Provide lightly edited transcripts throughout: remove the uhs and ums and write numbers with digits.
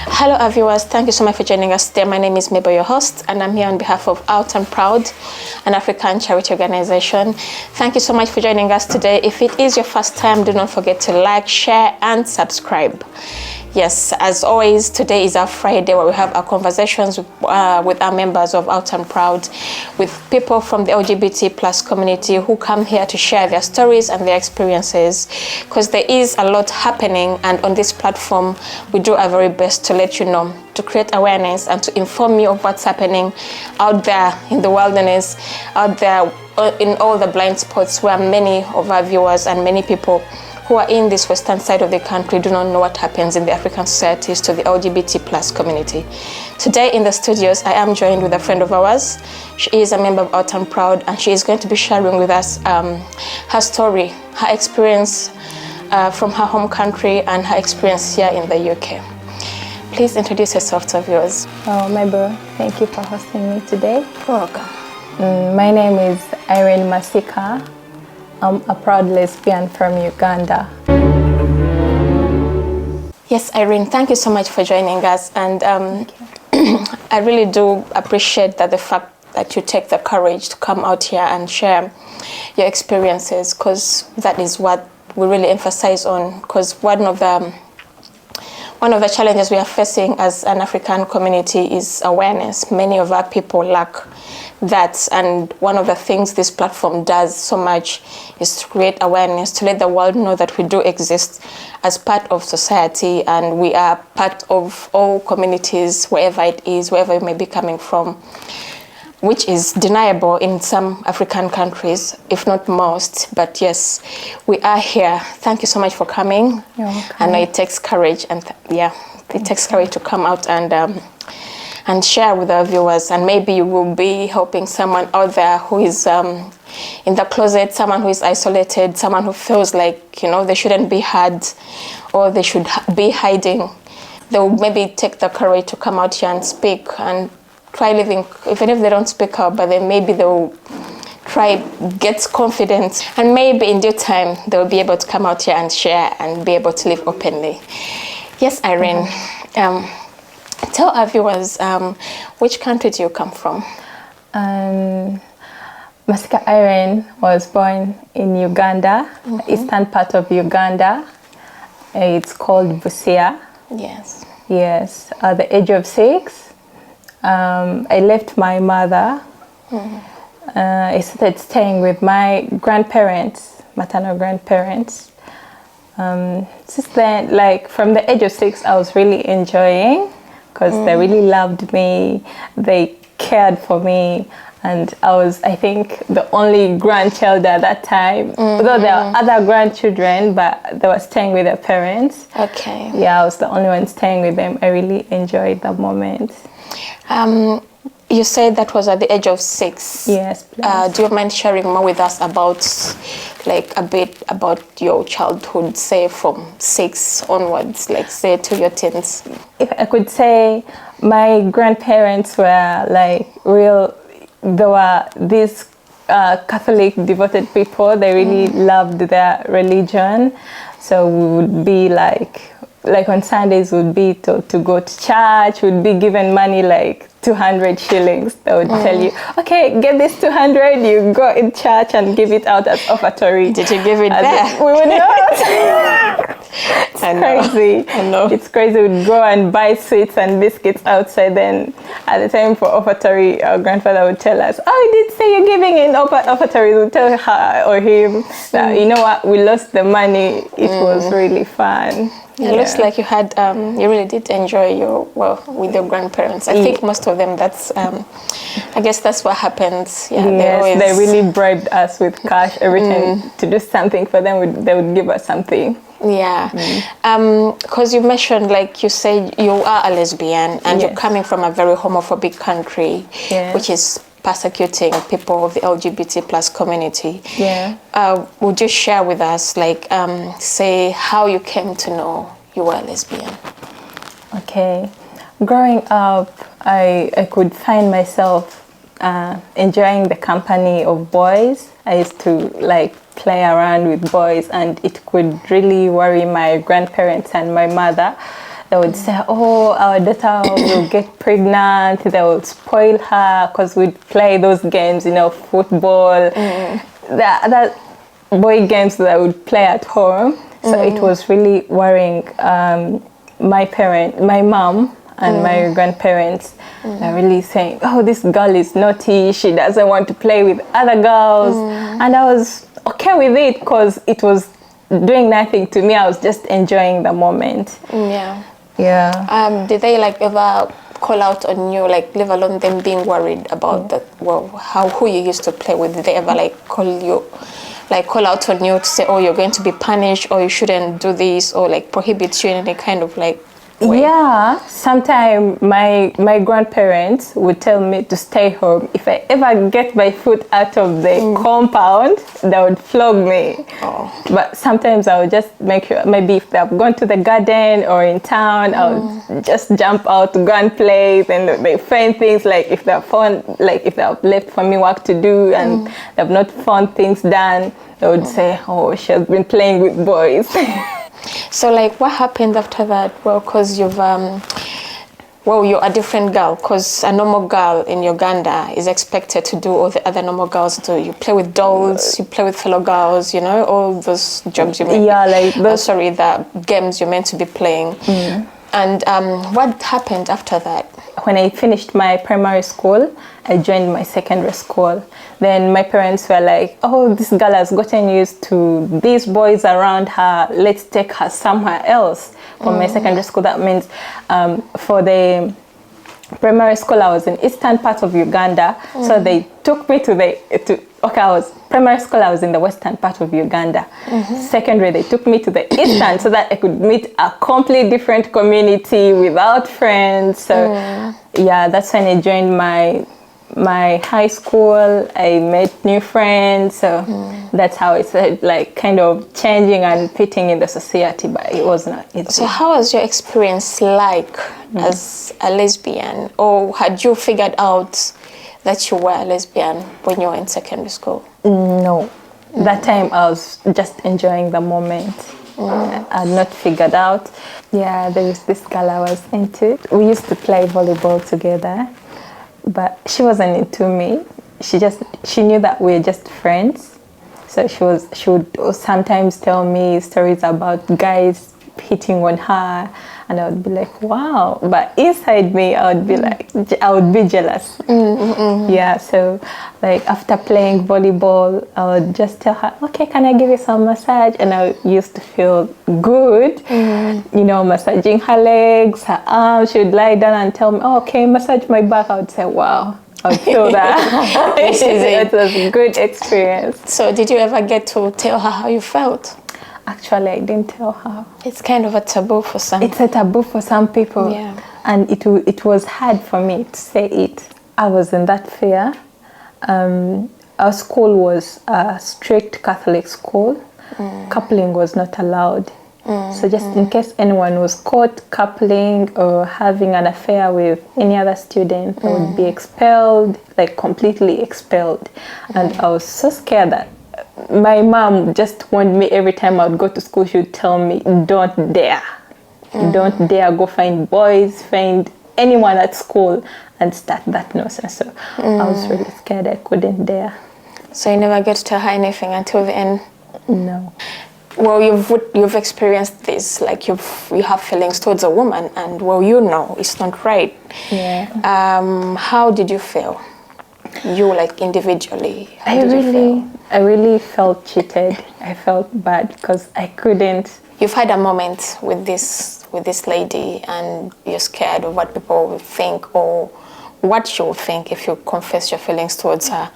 Hello, our viewers. Thank you so much for joining us today. My name is Mabel, your host, and I'm here on behalf of Out and Proud, an African charity organization. Thank you so much for joining us today. If it is your first time, do not forget to like, share, and subscribe. Yes, as always, today is our Friday where we have our conversations with our members of Out and Proud, with people from the LGBT plus community who come here to share their stories and their experiences, because there is a lot happening, and on this platform, we do our very best to let you know, to create awareness and to inform you of what's happening out there in the wilderness, out there in all the blind spots where many of our viewers and many people who are in this western side of the country do not know what happens in the African societies to the LGBT plus community. Today in the studios, I am joined with a friend of ours. She is a member of Out and Proud, and she is going to be sharing with us her story, her experience from her home country and her experience here in the UK. Please introduce yourself to our viewers. Oh, Mabel, thank you for hosting me today. You're welcome. My name is Irene Masika. I'm a proud lesbian from Uganda. Yes, Irene, thank you so much for joining us. And I really do appreciate that the fact that you take the courage to come out here and share your experiences, because that is what we really emphasize on. Because one of the challenges we are facing as an African community is awareness. Many of our people lack that, and one of the things this platform does so much is to create awareness, to let the world know that we do exist as part of society, and we are part of all communities, wherever it is, wherever you may be coming from, which is deniable in some African countries, if not most. But yes, we are here. Thank you so much for coming. You're welcome. I know it takes courage, and it takes courage to come out and share with our viewers, and maybe you will be helping someone out there who is in the closet, someone who is isolated, someone who feels like, they shouldn't be heard or they should be hiding. They will maybe take the courage to come out here and speak and try living, even if they don't speak out, but then maybe they will try, get confidence, and maybe in due time they will be able to come out here and share and be able to live openly. Yes, Irene. Tell our viewers, which country do you come from? Masika Irene was born in Uganda, eastern part of Uganda. It's called Busia. Yes. Yes, at the age of 6, I left my mother. I started staying with my grandparents, maternal grandparents. Since then, like from the age of 6, I was really enjoying, because they really loved me, they cared for me, and I was, I think, the only grandchild at that time. Although there were other grandchildren, but they were staying with their parents. Okay. Yeah, I was the only one staying with them. I really enjoyed that moment. You said that was at the age of 6. Yes, please. Do you mind sharing more with us about, like, a bit about your childhood, say from 6 onwards, like, say to your teens? If I could say, my grandparents were like they were these Catholic devoted people. They really loved their religion. So we would be like on Sundays would be to go to church, would be given money like 200 shillings. They would tell you, okay, get this 200, you go in church and give it out as offertory. Did you give it back? We would not. It's crazy. I know. It's crazy. We'd go and buy sweets and biscuits outside. Then at the time for offertory, our grandfather would tell us, oh, he did say you're giving in offertory. We'd tell her or him that, you know what, we lost the money. It was really fun. It looks like you had, you really did enjoy with your grandparents. I think most of them, that's, I guess that's what happens. Yeah, yes, they really bribed us with cash every time to do something for them. They would give us something. Yeah, because you mentioned, like you said, you are a lesbian and you're coming from a very homophobic country, which is persecuting people of the LGBT plus community. Yeah. Would you share with us, like, say how you came to know you were a lesbian? Okay. Growing up, I could find myself enjoying the company of boys. I used to like play around with boys, and it could really worry my grandparents and my mother They would say, oh, our daughter will get pregnant. They would spoil her because we'd play those games, football. That boy games that I would play at home. So it was really worrying. My mom and my grandparents are really saying, oh, this girl is naughty. She doesn't want to play with other girls. And I was okay with it because it was doing nothing to me. I was just enjoying the moment. Yeah. Did they ever call out on you, leave alone them being worried about that? Well, who you used to play with? Did they ever call out on you to say, oh, you're going to be punished, or you shouldn't do this, or prohibit you in any kind of way? Yeah, sometimes my grandparents would tell me to stay home. If I ever get my foot out of the compound, they would flog me. But sometimes I would just make sure, maybe if they've gone to the garden or in town, I would just jump out to go and play. Then they find things if they've left for me work to do and they've not found things done, they would say, oh, she has been playing with boys. So what happened after that? Well, because you're a different girl, because a normal girl in Uganda is expected to do all the other normal girls do. You play with dolls, you play with fellow girls, all those jobs you meant. Yeah, the games you're meant to be playing. And what happened after that? When I finished my primary school, I joined my secondary school. Then my parents were like, oh, this girl has gotten used to these boys around her. Let's take her somewhere else. For my secondary school, that means for the primary school, I was in eastern part of Uganda. So they took me primary school, I was in the western part of Uganda. Secondary, they took me to the eastern so that I could meet a completely different community without friends. So yeah, that's when I joined my high school. I met new friends. So that's how it started kind of changing and fitting in the society, but it was not easy. So how was your experience as a lesbian? Or had you figured out that you were a lesbian when you were in secondary school? No. That time I was just enjoying the moment. I had not figured out. Yeah, there was this girl I was into. We used to play volleyball together, but she wasn't into me. She knew that we were just friends. So she would sometimes tell me stories about guys hitting on her, and I would be like, wow. But inside me, I would be jealous. Yeah, so after playing volleyball, I would just tell her, okay, can I give you some massage? And I used to feel good, massaging her legs, her arms. She would lie down and tell me, oh, okay, massage my back. I would say, wow. I would feel that. It was a good experience. So did you ever get to tell her how you felt? Actually, I didn't tell her. It's kind of a taboo for some. It's a taboo for some people. Yeah. And it was hard for me to say it. I was in that fear. Our school was a strict Catholic school. Coupling was not allowed. So just in case anyone was caught coupling or having an affair with any other student, they would be expelled, completely expelled. And I was so scared that my mom just warned me every time I would go to school. She would tell me, don't dare. Don't dare go find boys, find anyone at school and start that nonsense. So I was really scared. I couldn't dare. So you never get to tell her anything until the end? No. Well, you've experienced this, you have feelings towards a woman, and it's not right. Yeah. How did you feel? You individually? I really felt cheated. I felt bad because I couldn't. You've had a moment with this lady, and you're scared of what people will think or what she would think if you confess your feelings towards her.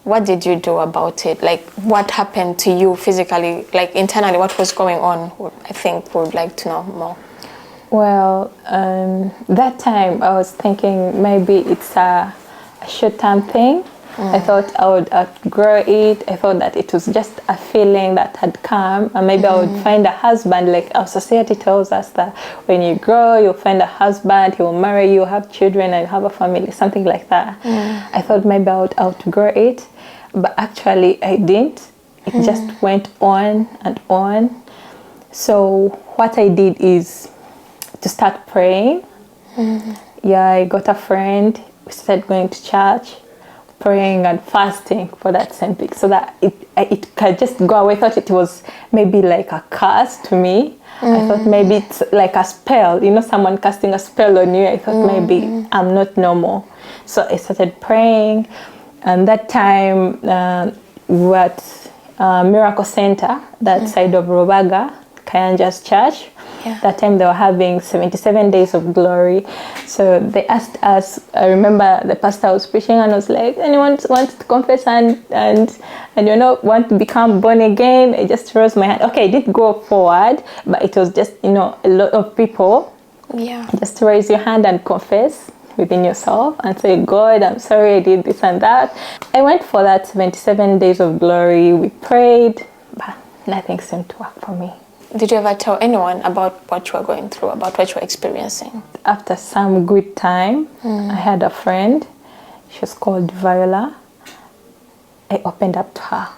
What did you do about it? What happened to you physically, internally? What was going on? I think we would like to know more. Well, that time I was thinking maybe it's a short-term thing. I thought I would outgrow it. I thought that it was just a feeling that had come, and maybe I would find a husband. Our society tells us that when you grow, you'll find a husband, he will marry you, have children, and have a family, something like that. I thought maybe I would outgrow it, but actually I didn't. It just went on and on. So what I did is to start praying. Yeah, I got a friend. We started going to church, praying and fasting for that same week, so that it could just go away. I thought it was maybe like a curse to me. I thought maybe it's like a spell, someone casting a spell on you. I thought maybe I'm not normal. So I started praying, and that time we were at Miracle Center, that side of Rubaga, Kayanja's church. Yeah. That time they were having 77 days of glory. So they asked us, I remember the pastor was preaching and was like, anyone wants to confess and want to become born again? I just raised my hand. Okay, I did go forward, but it was just, a lot of people. Yeah. Just raise your hand and confess within yourself and say, God, I'm sorry I did this and that. I went for that 77 days of glory. We prayed, but nothing seemed to work for me. Did you ever tell anyone about what you were going through, about what you were experiencing? After some good time, I had a friend. She was called Viola. I opened up to her.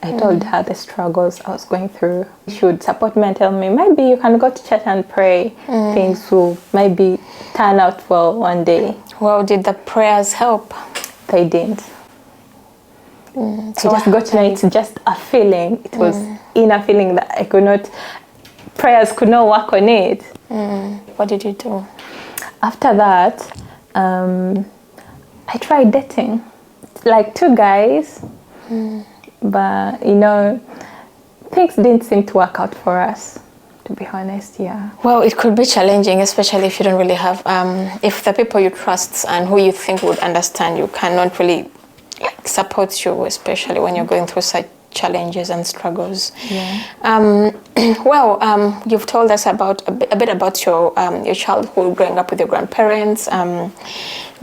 I told her the struggles I was going through. She would support me and tell me, maybe you can go to church and pray. Things will maybe turn out well one day. Well, did the prayers help? They didn't. I just got to know it's just a feeling. It was inner feeling that I could not, prayers could not work on it. What did you do? After that, I tried dating, like 2 guys, but things didn't seem to work out for us, to be honest. Yeah. Well, it could be challenging, especially if you don't really have, if the people you trust and who you think would understand you cannot really support you, especially when you're going through such challenges and struggles. Yeah. You've told us about a bit about your childhood, growing up with your grandparents,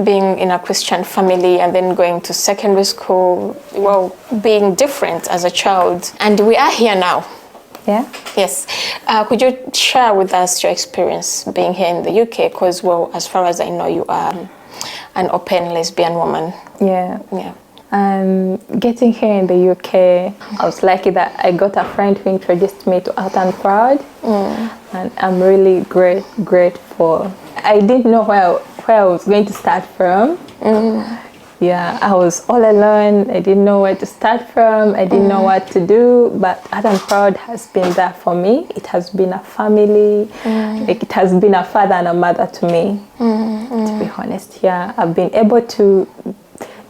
being in a Christian family, and then going to secondary school. Well, being different as a child, and we are here now. Yeah. Yes. Could you share with us your experience being here in the UK? Because, as far as I know, you are an open lesbian woman. Yeah. Yeah. Getting here in the UK, I was lucky that I got a friend who introduced me to Out and Proud, and I'm really grateful. I didn't know where I was going to start from. Yeah, I was all alone. I didn't know where to start from. I didn't know what to do, but Out and Proud has been there for me. It has been a family. It has been a father and a mother to me, to be honest. Yeah, I've been able to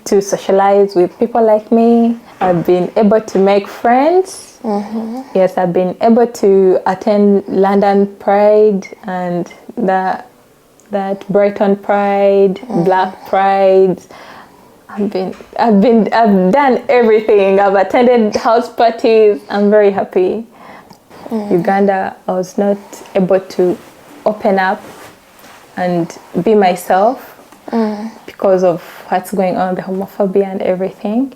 socialize with people like me. I've been able to make friends. Yes, I've been able to attend London Pride and that Brighton Pride, Black Pride. I've done everything. I've attended house parties. I'm very happy. Uganda, I was not able to open up and be myself because of what's going on, the homophobia and everything.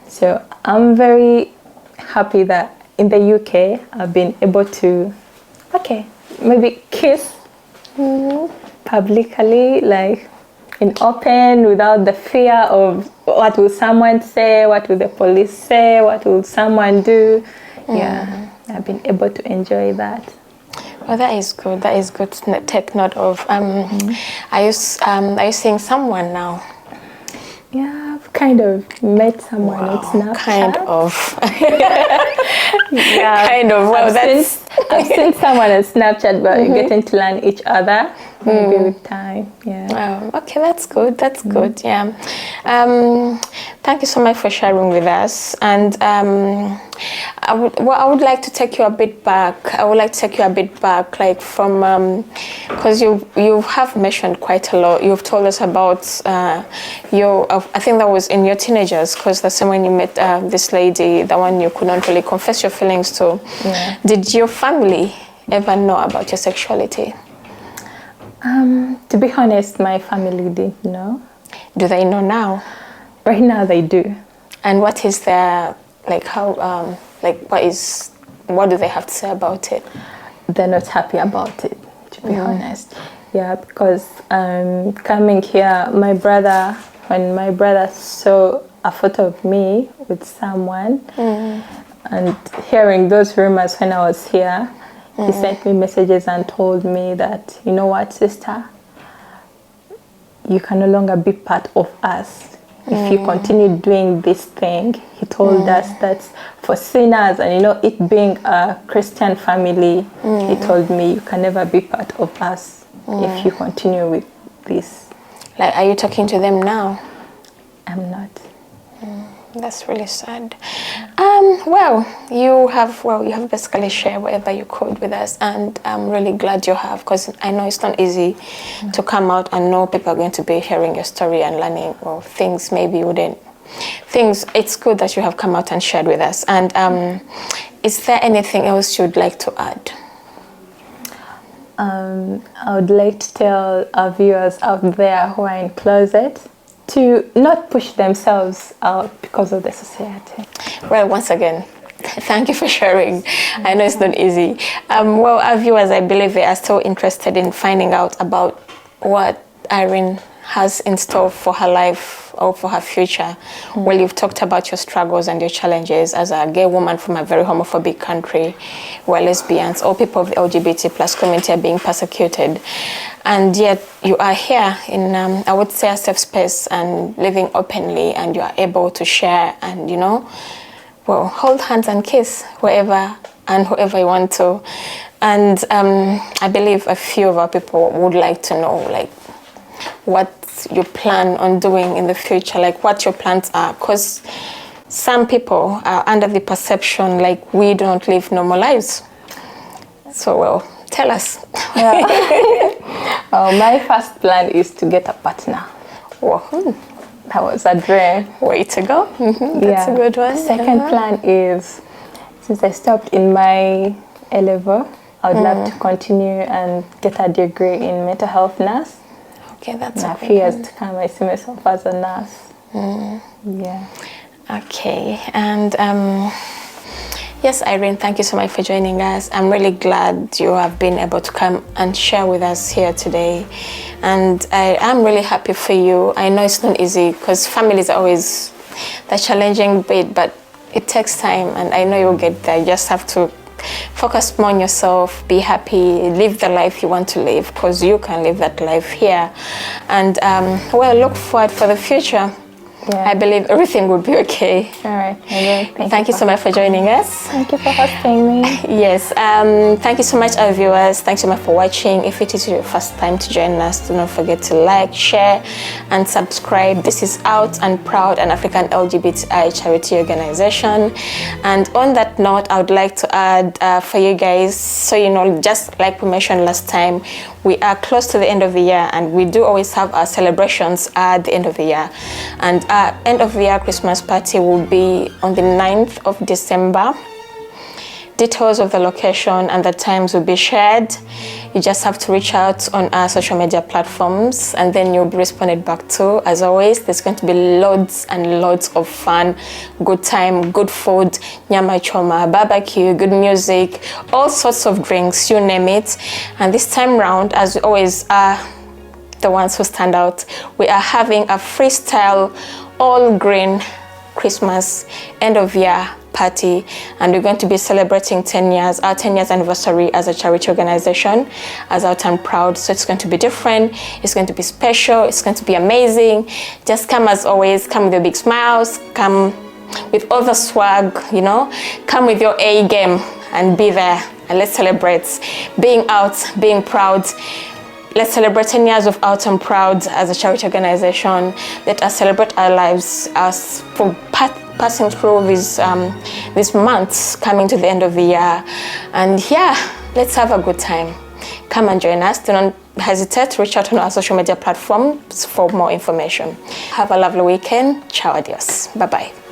So I'm very happy that in the UK I've been able to, maybe kiss publicly, like in open, without the fear of what will someone say, what will the police say, what will someone do. Yeah, I've been able to enjoy that. Well, that is good. That is good to take note of. Are you seeing someone now? Yeah, I've kind of met someone on Snapchat. Kind of. Yeah, kind of. Well, I've seen someone on Snapchat, but we're getting to learn each other maybe with time. Yeah. Okay, that's good. That's good. Yeah. Thank you so much for sharing with us. And I would like to take you a bit back. Like from because you have mentioned quite a lot. You've told us about your. I think that was in your teenagers, because that's when you met this lady, the one you could not really confess your feelings to. Yeah. Did your family ever know about your sexuality? To be honest, my family didn't know. Do they know now? Right now they do. And what is their, like, how, what do they have to say about it? They're not happy about it, to be honest. Yeah, because coming here, when my brother saw a photo of me with someone, and hearing those rumors when I was here, He sent me messages and told me that, you know what, sister, you can no longer be part of us if you continue doing this thing. He told us that for sinners, and you know, it being a Christian family, he told me you can never be part of us if you continue with this. Like, are you talking to them now? I'm not. That's really sad. You have basically shared whatever you could with us, and I'm really glad you have, because I know it's not easy to come out and know people are going to be hearing your story and learning things maybe you wouldn't. It's good that you have come out and shared with us. And is there anything else you'd like to add? I would like to tell our viewers out there who are in closet to not push themselves out because of the society. Well, once again, thank you for sharing. I know it's not easy. Our viewers, I believe they are still interested in finding out about what Irene has in store for her life or for her future. Well, you've talked about your struggles and your challenges as a gay woman from a very homophobic country where lesbians or people of the LGBT plus community are being persecuted. And yet you are here in, I would say, a safe space and living openly, and you are able to share and, you know, hold hands and kiss wherever and whoever you want to. And I believe a few of our people would like to know, like, what you plan on doing in the future, like what your plans are, because some people are under the perception like we don't live normal lives. So, tell us. My first plan is to get a partner. That was a dream. Way to go. That's a good one. Second plan is, since I stopped in my A level, I would love to continue and get a degree in mental health nurse. Okay, that's a few years to come. I see myself as a nurse. Yeah. Okay, and yes, Irene, thank you so much for joining us. I'm really glad you have been able to come and share with us here today. And I am really happy for you. I know it's not easy because family is always the challenging bit, but it takes time, and I know you'll get there. You just have to focus more on yourself, be happy, live the life you want to live, because you can live that life here. And look forward for the future. I believe everything will be okay. All right. Thank you so much for joining us. Thank you for hosting me. Yes. Thank you so much, our viewers. Thanks so much for watching. If it is your first time to join us, do not forget to like, share, and subscribe. This is Out and Proud, an African LGBTI charity organization. And on that note, I would like to add for you guys, so you know, just like we mentioned last time, we are close to the end of the year, and we do always have our celebrations at the end of the year. And our end of the year Christmas party will be on the 9th of December. Details of the location and the times will be shared. You just have to reach out on our social media platforms, and then you'll be responded back to. As always, there's going to be loads and loads of fun, good time, good food, nyama choma, barbecue, good music, all sorts of drinks, you name it. And this time round, as we always are the ones who stand out, we are having a freestyle, all green Christmas end of year party, and we're going to be celebrating 10 years, our 10 years anniversary as a charity organization, as Out and Proud. So it's going to be different, it's going to be special, it's going to be amazing. Just come as always, come with your big smiles, come with all the swag, you know, come with your A game and be there, and let's celebrate being out, being proud. Let's celebrate 10 years of Out and Proud as a charity organization. Let us celebrate our lives as for passing through these months coming to the end of the year. And yeah, let's have a good time. Come and join us. Do not hesitate to reach out on our social media platforms for more information. Have a lovely weekend. Ciao, adios. Bye-bye.